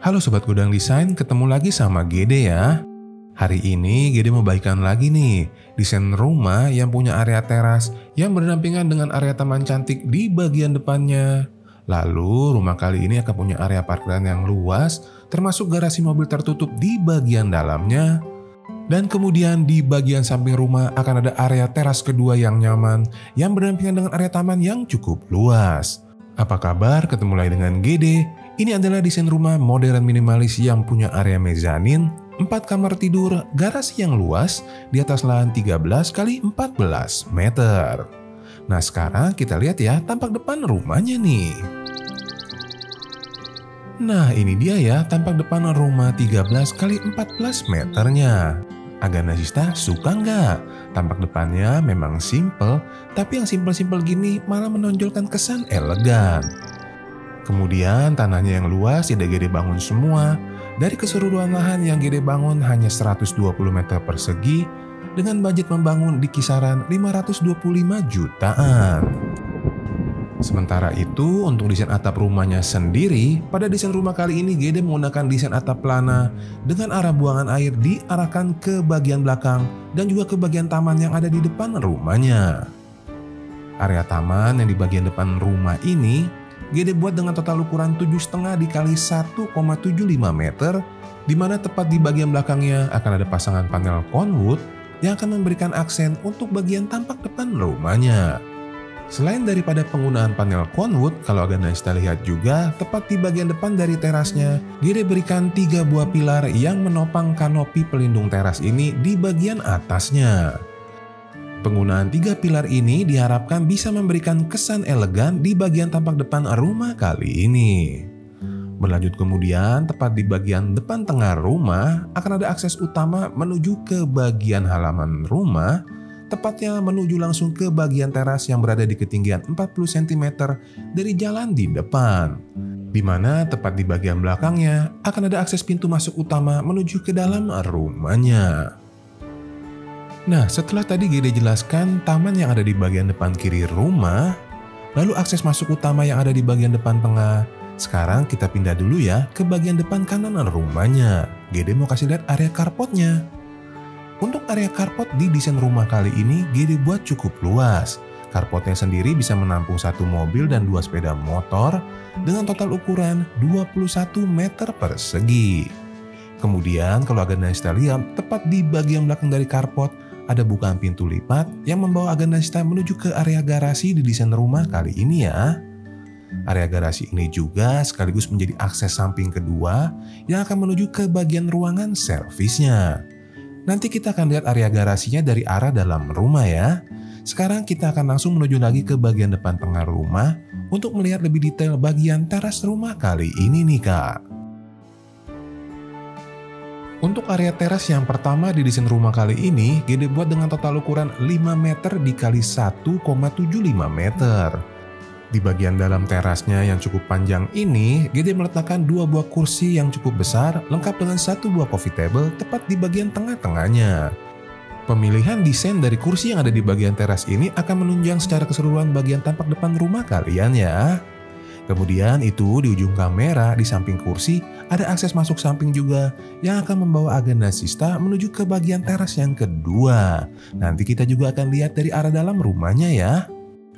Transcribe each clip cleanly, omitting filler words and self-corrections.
Halo Sobat Gudang Desain, ketemu lagi sama Gede ya. Hari ini Gede mau bagikan lagi nih desain rumah yang punya area teras yang berdampingan dengan area taman cantik di bagian depannya. Lalu rumah kali ini akan punya area parkiran yang luas, termasuk garasi mobil tertutup di bagian dalamnya. Dan kemudian di bagian samping rumah akan ada area teras kedua yang nyaman yang berdampingan dengan area taman yang cukup luas. Apa kabar? Ketemu lagi dengan Gede. Ini adalah desain rumah modern minimalis yang punya area mezanin, 4 kamar tidur, garasi yang luas di atas lahan 13 kali 14 meter. Nah sekarang kita lihat ya tampak depan rumahnya nih. Nah ini dia ya tampak depan rumah 13 kali 14 meternya. Aganasista suka nggak? Tampak depannya memang simple, tapi yang simple-simple gini malah menonjolkan kesan elegan. Kemudian tanahnya yang luas tidak Gede bangun semua. Dari keseluruhan lahan yang Gede bangun hanya 120 meter persegi dengan budget membangun di kisaran 525 jutaan. Sementara itu untuk desain atap rumahnya sendiri, pada desain rumah kali ini Gede menggunakan desain atap plana dengan arah buangan air diarahkan ke bagian belakang dan juga ke bagian taman yang ada di depan rumahnya. Area taman yang di bagian depan rumah ini Gede buat dengan total ukuran 7,5 dikali 1,75 meter, di mana tepat di bagian belakangnya akan ada pasangan panel conwood yang akan memberikan aksen untuk bagian tampak depan rumahnya. Selain daripada penggunaan panel conwood, kalau Aganasista lihat juga, tepat di bagian depan dari terasnya, Gede berikan 3 buah pilar yang menopang kanopi pelindung teras ini di bagian atasnya. Penggunaan 3 pilar ini diharapkan bisa memberikan kesan elegan di bagian tampak depan rumah kali ini. Berlanjut kemudian, tepat di bagian depan tengah rumah, akan ada akses utama menuju ke bagian halaman rumah, tepatnya menuju langsung ke bagian teras yang berada di ketinggian 40 cm dari jalan di depan. Di mana tepat di bagian belakangnya akan ada akses pintu masuk utama menuju ke dalam rumahnya. Nah, setelah tadi Gede jelaskan taman yang ada di bagian depan kiri rumah, lalu akses masuk utama yang ada di bagian depan tengah. Sekarang kita pindah dulu ya ke bagian depan kanan rumahnya. Gede mau kasih lihat area carportnya. Untuk area carport di desain rumah kali ini Gede buat cukup luas. Carportnya sendiri bisa menampung 1 mobil dan 2 sepeda motor dengan total ukuran 21 meter persegi. Kemudian kalau Aganasista lihat, tepat di bagian belakang dari carport ada bukaan pintu lipat yang membawa Aganasista menuju ke area garasi di desain rumah kali ini ya. Area garasi ini juga sekaligus menjadi akses samping kedua yang akan menuju ke bagian ruangan servisnya. Nanti kita akan lihat area garasinya dari arah dalam rumah ya. Sekarang kita akan langsung menuju lagi ke bagian depan tengah rumah untuk melihat lebih detail bagian teras rumah kali ini nih kak. Untuk area teras yang pertama di desain rumah kali ini Gede buat dengan total ukuran 5 meter dikali 1,75 meter. Di bagian dalam terasnya yang cukup panjang ini, Gede meletakkan 2 buah kursi yang cukup besar, lengkap dengan 1 buah coffee table tepat di bagian tengah-tengahnya. Pemilihan desain dari kursi yang ada di bagian teras ini akan menunjang secara keseluruhan bagian tampak depan rumah kalian ya. Kemudian itu di ujung kamera di samping kursi ada akses masuk samping juga yang akan membawa Aganasista menuju ke bagian teras yang kedua. Nanti kita juga akan lihat dari arah dalam rumahnya ya.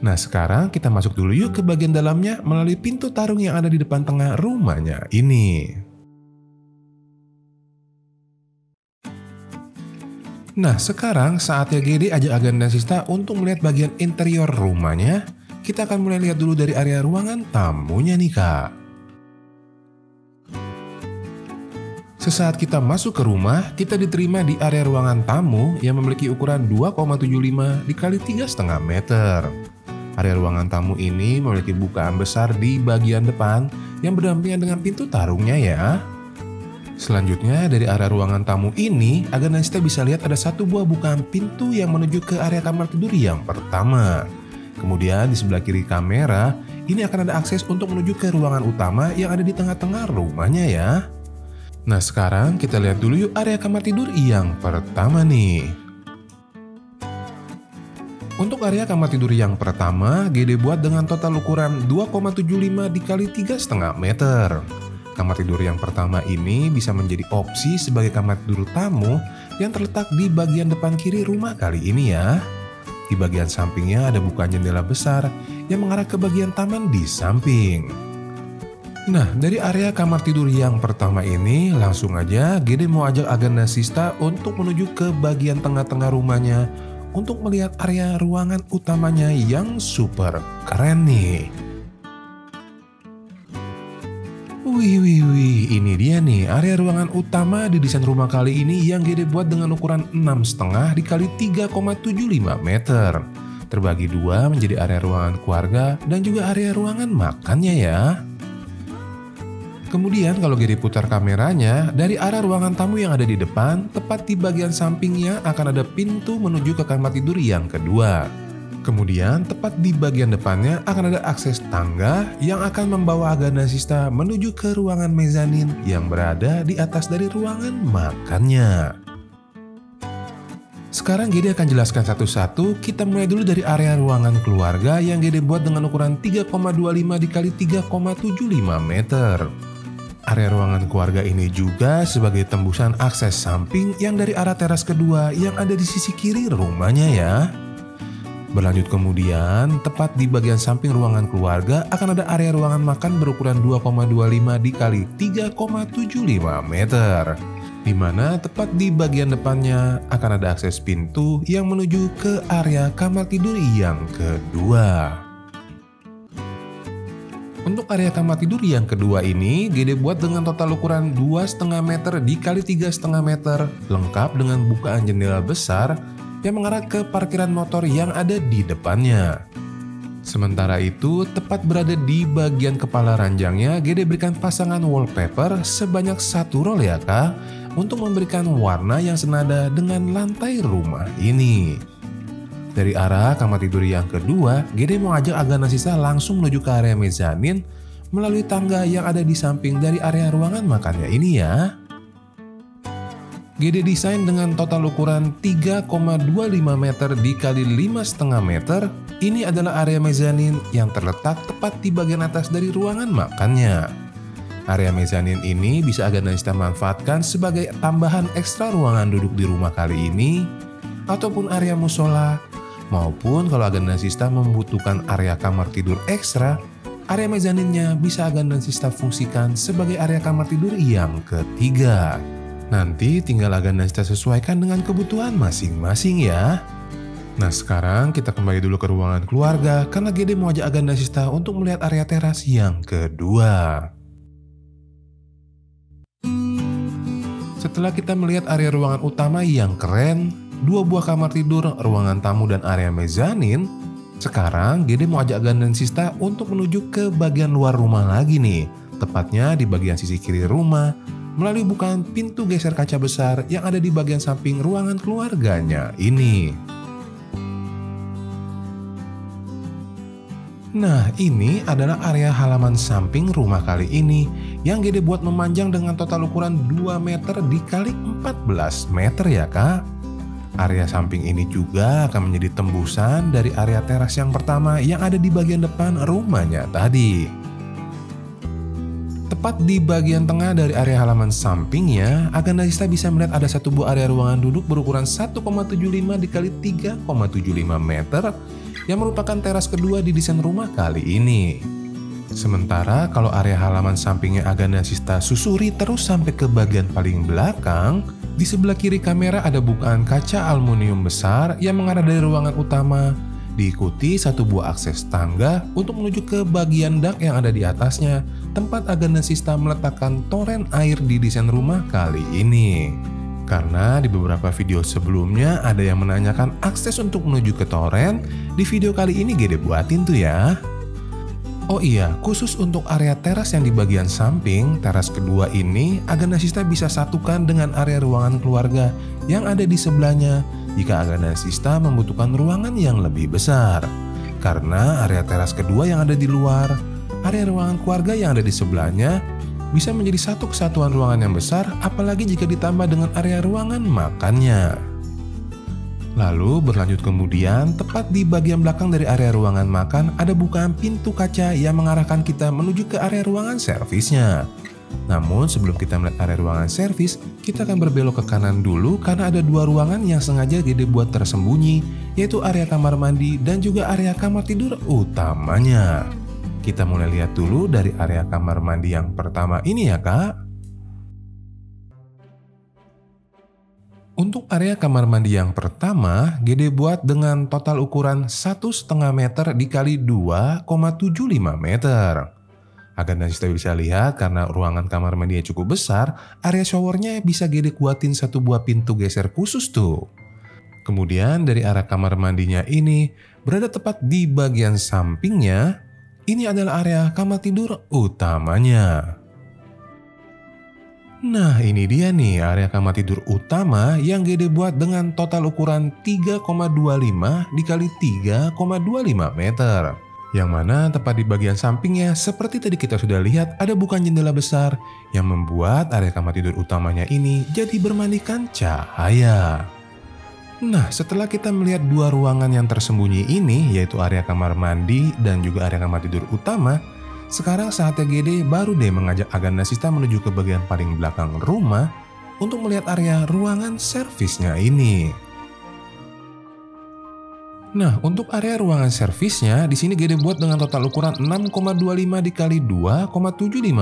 Nah sekarang kita masuk dulu yuk ke bagian dalamnya melalui pintu tarung yang ada di depan tengah rumahnya ini. Nah sekarang saatnya Gede ajak Aganasista untuk melihat bagian interior rumahnya. Kita akan mulai lihat dulu dari area ruangan tamunya nih kak. Sesaat kita masuk ke rumah, kita diterima di area ruangan tamu yang memiliki ukuran 2,75 dikali 3,5 meter. Area ruangan tamu ini memiliki bukaan besar di bagian depan yang berdampingan dengan pintu tarungnya ya. Selanjutnya dari area ruangan tamu ini, Aganasista bisa lihat ada 1 buah bukaan pintu yang menuju ke area kamar tidur yang pertama. Kemudian di sebelah kiri kamera, ini akan ada akses untuk menuju ke ruangan utama yang ada di tengah-tengah rumahnya ya. Nah sekarang kita lihat dulu yuk area kamar tidur yang pertama nih. Untuk area kamar tidur yang pertama, Gede buat dengan total ukuran 2,75 dikali 3,5 meter. Kamar tidur yang pertama ini bisa menjadi opsi sebagai kamar tidur tamu yang terletak di bagian depan kiri rumah kali ini ya. Di bagian sampingnya ada bukaan jendela besar yang mengarah ke bagian taman di samping. Nah, dari area kamar tidur yang pertama ini langsung aja Gede mau ajak Aganda Sista untuk menuju ke bagian tengah-tengah rumahnya untuk melihat area ruangan utamanya yang super keren nih. Wih, ini dia nih area ruangan utama di desain rumah kali ini yang Gede buat dengan ukuran 6,5 dikali 3,75 meter. Terbagi dua menjadi area ruangan keluarga dan juga area ruangan makannya ya. Kemudian kalau Gede putar kameranya, dari arah ruangan tamu yang ada di depan, tepat di bagian sampingnya akan ada pintu menuju ke kamar tidur yang kedua. Kemudian tepat di bagian depannya akan ada akses tangga yang akan membawa Aganda Sista menuju ke ruangan mezanin yang berada di atas dari ruangan makannya. Sekarang Gede akan jelaskan satu-satu. Kita mulai dulu dari area ruangan keluarga yang Gede buat dengan ukuran 3,25 dikali 3,75 meter. Area ruangan keluarga ini juga sebagai tembusan akses samping yang dari arah teras kedua yang ada di sisi kiri rumahnya ya. Berlanjut kemudian, tepat di bagian samping ruangan keluarga akan ada area ruangan makan berukuran 2,25 dikali 3,75 meter. Di mana tepat di bagian depannya akan ada akses pintu yang menuju ke area kamar tidur yang kedua. Untuk area kamar tidur yang kedua ini, Gede buat dengan total ukuran 2,5 meter dikali 3,5 meter, lengkap dengan bukaan jendela besar yang mengarah ke parkiran motor yang ada di depannya. Sementara itu, tepat berada di bagian kepala ranjangnya, Gede berikan pasangan wallpaper sebanyak 1 roll ya kak, untuk memberikan warna yang senada dengan lantai rumah ini. Dari arah kamar tidur yang kedua, Gede mau ajak Aganda Sista langsung menuju ke area mezanin melalui tangga yang ada di samping dari area ruangan makannya ini ya. Gede desain dengan total ukuran 3,25 meter dikali 5,5 meter. Ini adalah area mezanin yang terletak tepat di bagian atas dari ruangan makannya. Area mezanin ini bisa Aganda Sista manfaatkan sebagai tambahan ekstra ruangan duduk di rumah kali ini, ataupun area musola, maupun kalau Aganda Sista membutuhkan area kamar tidur ekstra, area mezaninnya bisa Aganda Sista fungsikan sebagai area kamar tidur yang ketiga. Nanti tinggal Aganda Sista sesuaikan dengan kebutuhan masing-masing ya. Nah sekarang kita kembali dulu ke ruangan keluarga karena Gede mau ajak Aganda Sista untuk melihat area teras yang kedua. Setelah kita melihat area ruangan utama yang keren, 2 buah kamar tidur, ruangan tamu dan area mezanin, sekarang Gede mau ajak Aganda Sista untuk menuju ke bagian luar rumah lagi nih, tepatnya di bagian sisi kiri rumah, melalui bukaan pintu geser kaca besar yang ada di bagian samping ruangan keluarganya ini. Nah, ini adalah area halaman samping rumah kali ini yang Gede buat memanjang dengan total ukuran 2 meter dikali 14 meter ya kak. Area samping ini juga akan menjadi tembusan dari area teras yang pertama yang ada di bagian depan rumahnya tadi. Tepat di bagian tengah dari area halaman sampingnya, Aganda Sista bisa melihat ada 1 buah area ruangan duduk berukuran 1,75 dikali 3,75 meter yang merupakan teras kedua di desain rumah kali ini. Sementara kalau area halaman sampingnya Aganda Sista susuri terus sampai ke bagian paling belakang, di sebelah kiri kamera ada bukaan kaca aluminium besar yang mengarah dari ruangan utama, diikuti 1 buah akses tangga untuk menuju ke bagian dak yang ada di atasnya, tempat Aganda Sista meletakkan toren air di desain rumah kali ini. Karena di beberapa video sebelumnya ada yang menanyakan akses untuk menuju ke toren, di video kali ini Gede buatin tuh ya. Oh iya, khusus untuk area teras yang di bagian samping, teras kedua ini Aganda Sista bisa satukan dengan area ruangan keluarga yang ada di sebelahnya jika Aganda Sista membutuhkan ruangan yang lebih besar. Karena area teras kedua yang ada di luar, area ruangan keluarga yang ada di sebelahnya bisa menjadi satu kesatuan ruangan yang besar, apalagi jika ditambah dengan area ruangan makannya. Lalu berlanjut kemudian, tepat di bagian belakang dari area ruangan makan ada bukaan pintu kaca yang mengarahkan kita menuju ke area ruangan servisnya. Namun sebelum kita melihat area ruangan servis, kita akan berbelok ke kanan dulu karena ada dua ruangan yang sengaja Gede buat tersembunyi, yaitu area kamar mandi dan juga area kamar tidur utamanya. Kita mulai lihat dulu dari area kamar mandi yang pertama ini ya Kak. Untuk area kamar mandi yang pertama, Gede buat dengan total ukuran 1,5 meter dikali 2,75 meter. Agar Nasista bisa lihat karena ruangan kamar mandinya cukup besar, area showernya bisa Gede kuatin satu buah pintu geser khusus tuh. Kemudian dari arah kamar mandinya ini, berada tepat di bagian sampingnya, ini adalah area kamar tidur utamanya. Nah ini dia nih area kamar tidur utama yang Gede buat dengan total ukuran 3,25 dikali 3,25 meter. Yang mana tepat di bagian sampingnya seperti tadi kita sudah lihat ada bukan jendela besar yang membuat area kamar tidur utamanya ini jadi bermandikan cahaya. Nah setelah kita melihat dua ruangan yang tersembunyi ini yaitu area kamar mandi dan juga area kamar tidur utama, sekarang saatnya Gede baru deh mengajak Agan Nasista menuju ke bagian paling belakang rumah untuk melihat area ruangan servisnya ini. Nah, untuk area ruangan servisnya di sini Gede buat dengan total ukuran 6,25 dikali 2,75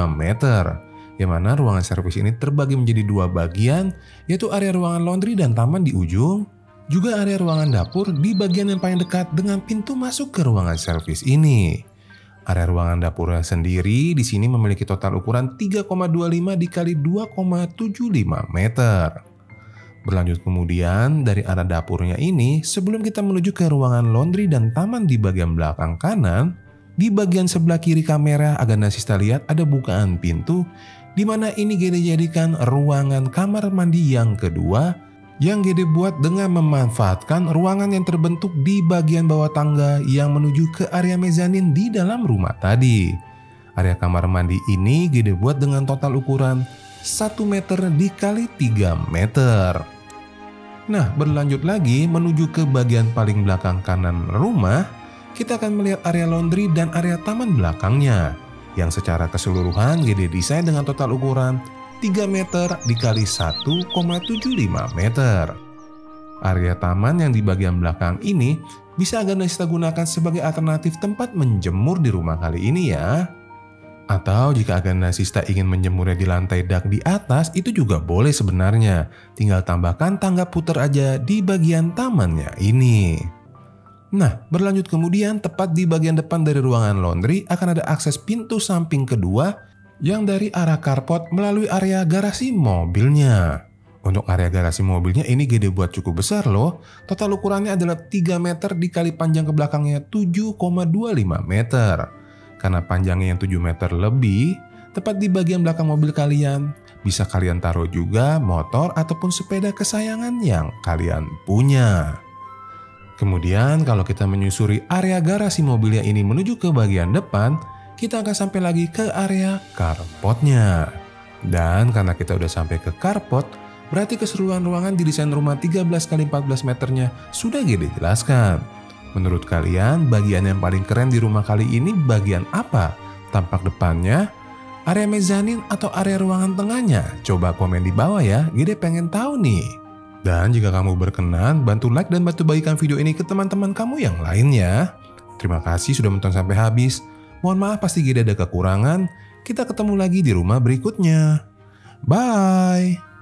meter. Yang mana ruangan servis ini terbagi menjadi dua bagian, yaitu area ruangan laundry dan taman di ujung, juga area ruangan dapur di bagian yang paling dekat dengan pintu masuk ke ruangan servis ini. Area ruangan dapurnya sendiri di sini memiliki total ukuran 3,25 dikali 2,75 meter. Berlanjut kemudian dari arah dapurnya ini, sebelum kita menuju ke ruangan laundry dan taman di bagian belakang kanan, di bagian sebelah kiri kamera Agan Nasista lihat ada bukaan pintu, di mana ini Gede jadikan ruangan kamar mandi yang kedua, yang Gede buat dengan memanfaatkan ruangan yang terbentuk di bagian bawah tangga yang menuju ke area mezanin di dalam rumah tadi. Area kamar mandi ini Gede buat dengan total ukuran 1 meter dikali 3 meter. Nah, berlanjut lagi menuju ke bagian paling belakang kanan rumah, kita akan melihat area laundry dan area taman belakangnya, yang secara keseluruhan Gede desain dengan total ukuran 3 meter dikali 1,75 meter. Area taman yang di bagian belakang ini bisa Agan Nasista gunakan sebagai alternatif tempat menjemur di rumah kali ini ya. Atau jika Agan Nasista ingin menjemurnya di lantai dak di atas, itu juga boleh sebenarnya. Tinggal tambahkan tangga puter aja di bagian tamannya ini. Nah, berlanjut kemudian tepat di bagian depan dari ruangan laundry akan ada akses pintu samping kedua yang dari arah carport melalui area garasi mobilnya. Untuk area garasi mobilnya ini Gede buat cukup besar loh. Total ukurannya adalah 3 meter dikali panjang ke belakangnya 7,25 meter. Karena panjangnya yang 7 meter lebih, tepat di bagian belakang mobil kalian, bisa kalian taruh juga motor ataupun sepeda kesayangan yang kalian punya. Kemudian kalau kita menyusuri area garasi mobilnya ini menuju ke bagian depan, kita akan sampai lagi ke area carportnya. Dan karena kita udah sampai ke carport, berarti keseluruhan ruangan di desain rumah 13 x 14 meternya sudah Gede jelaskan. Menurut kalian, bagian yang paling keren di rumah kali ini bagian apa? Tampak depannya, area mezanin, atau area ruangan tengahnya? Coba komen di bawah ya, Gede pengen tahu nih. Dan jika kamu berkenan, bantu like dan bantu bagikan video ini ke teman-teman kamu yang lainnya. Terima kasih sudah menonton sampai habis. Mohon maaf pasti Gede ada kekurangan. Kita ketemu lagi di rumah berikutnya. Bye!